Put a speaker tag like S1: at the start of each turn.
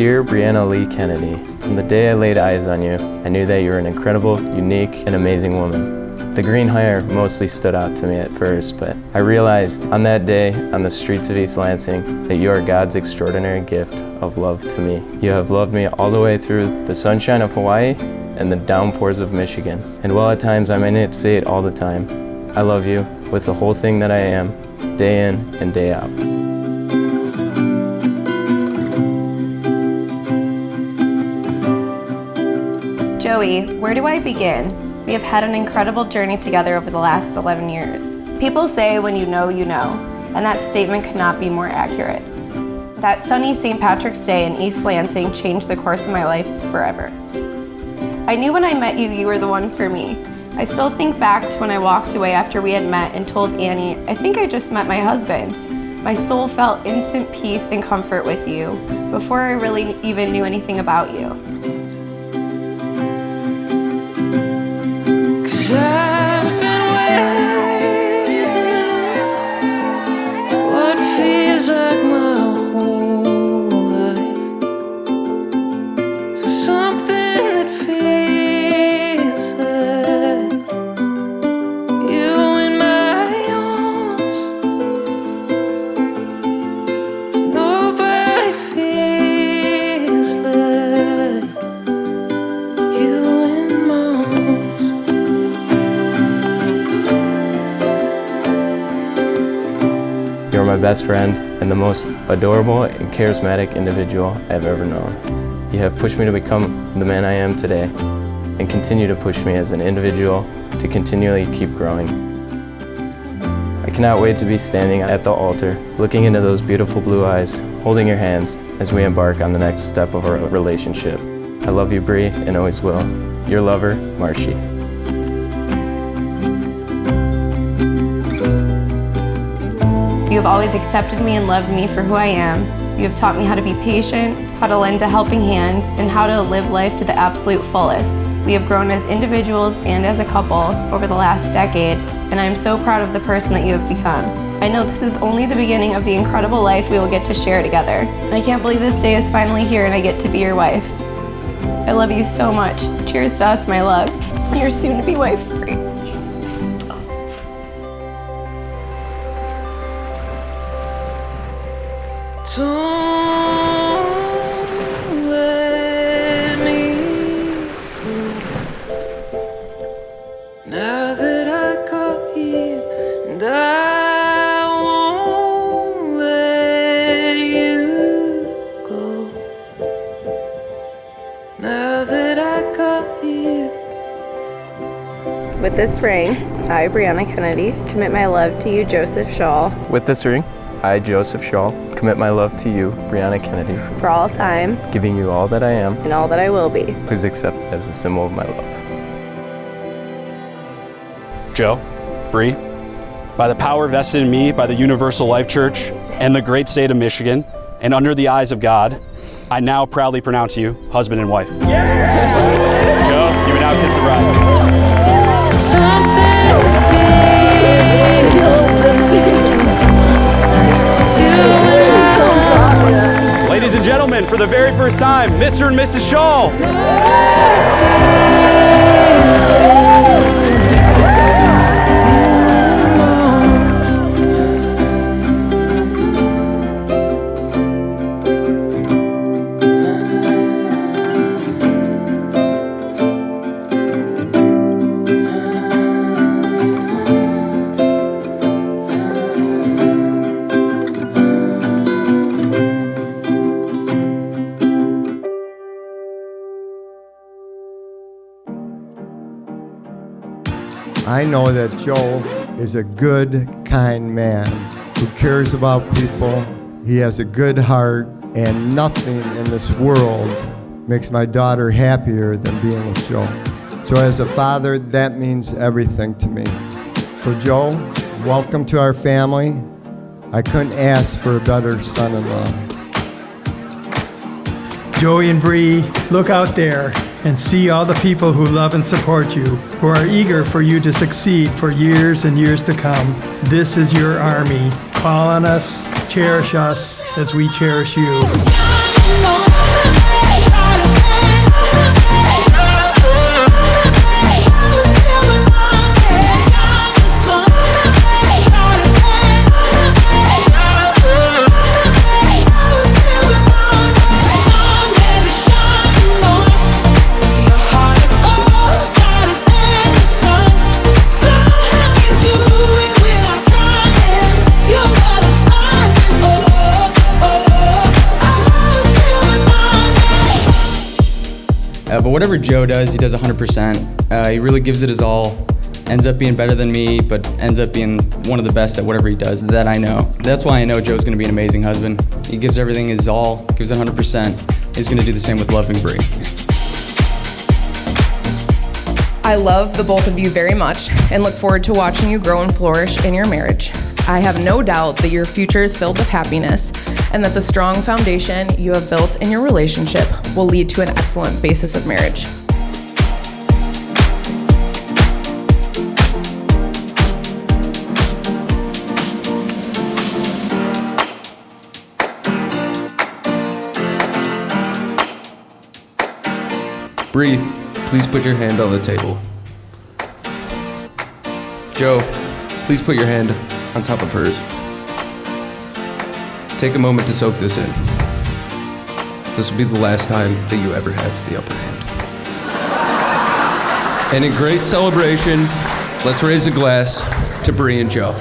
S1: Dear Brianna Lee Kennedy, from the day I laid eyes on you, I knew that you were an incredible, unique, and amazing woman. The green hair mostly stood out to me at first, but I realized on that day on the streets of East Lansing that you are God's extraordinary gift of love to me. You have loved me all the way through the sunshine of Hawaii and the downpours of Michigan. And while at times I may not say it all the time, I love you with the whole thing that I am, day in and day out.
S2: Joey, where do I begin? We have had an incredible journey together over the last 11 years. People say when you know, and that statement could not be more accurate. That sunny St. Patrick's Day in East Lansing changed the course of my life forever. I knew when I met you, you were the one for me. I still think back to when I walked away after we had met and told Annie, I think I just met my husband. My soul felt instant peace and comfort with you before I really even knew anything about you.
S3: I've been waiting, what feels like my whole life, for something that feels like you in my arms. Nobody feels like you in my arms.
S1: You're my best friend and the most adorable and charismatic individual I've ever known. You have pushed me to become the man I am today and continue to push me as an individual to continually keep growing. I cannot wait to be standing at the altar, looking into those beautiful blue eyes, holding your hands as we embark on the next step of our relationship. I love you, Bree, and always will. Your lover, Marshy.
S2: You have always accepted me and loved me for who I am. You have taught me how to be patient, how to lend a helping hand, and how to live life to the absolute fullest. We have grown as individuals and as a couple over the last decade, and I am so proud of the person that you have become. I know this is only the beginning of the incredible life we will get to share together. I can't believe this day is finally here and I get to be your wife. I love you so much. Cheers to us, my love. Your soon-to-be wife, Bree.
S3: Don't let me go. Now that I got here, and I won't let you go. Now that I got here.
S2: With this ring, I, Brianna Kennedy, commit my love to you, Joseph Shaw.
S1: With this ring, I, Joseph Shaw, commit my love to you, Brianna Kennedy,
S2: For all time,
S1: giving you all that I am.
S2: and all that I will be.
S1: Please accept it as a symbol of my love.
S4: Joe, Bree, by the power vested in me by the Universal Life Church and the great state of Michigan, and under the eyes of God, I now proudly pronounce you husband and wife. Yeah. Joe, you may now kiss the bride. Ladies and gentlemen, for the very first time, Mr. and Mrs. Shaw.
S5: I know that Joe is a good, kind man who cares about people. He has a good heart, and nothing in this world makes my daughter happier than being with Joe. So as a father, that means everything to me. So Joe, welcome to our family. I couldn't ask for a better son-in-law.
S6: Joey and Bree, look out there and see all the people who love and support you, who are eager for you to succeed for years and years to come. This is your army. Call on us, cherish us as we cherish you.
S7: But whatever Joe does, he does 100%. He really gives it his all. Ends up being better than me, but ends up being one of the best at whatever he does that I know. That's why I know Joe's gonna be an amazing husband. He gives everything his all, gives it 100%. He's gonna do the same with loving Bree.
S8: I love the both of you very much and look forward to watching you grow and flourish in your marriage. I have no doubt that your future is filled with happiness and that the strong foundation you have built in your relationship will lead to an excellent basis of marriage.
S9: Bree, please put your hand on the table. Joe, please put your hand on top of hers. Take a moment to soak this in. This will be the last time that you ever have the upper hand. And in great celebration, let's raise a glass to Bree and Joe.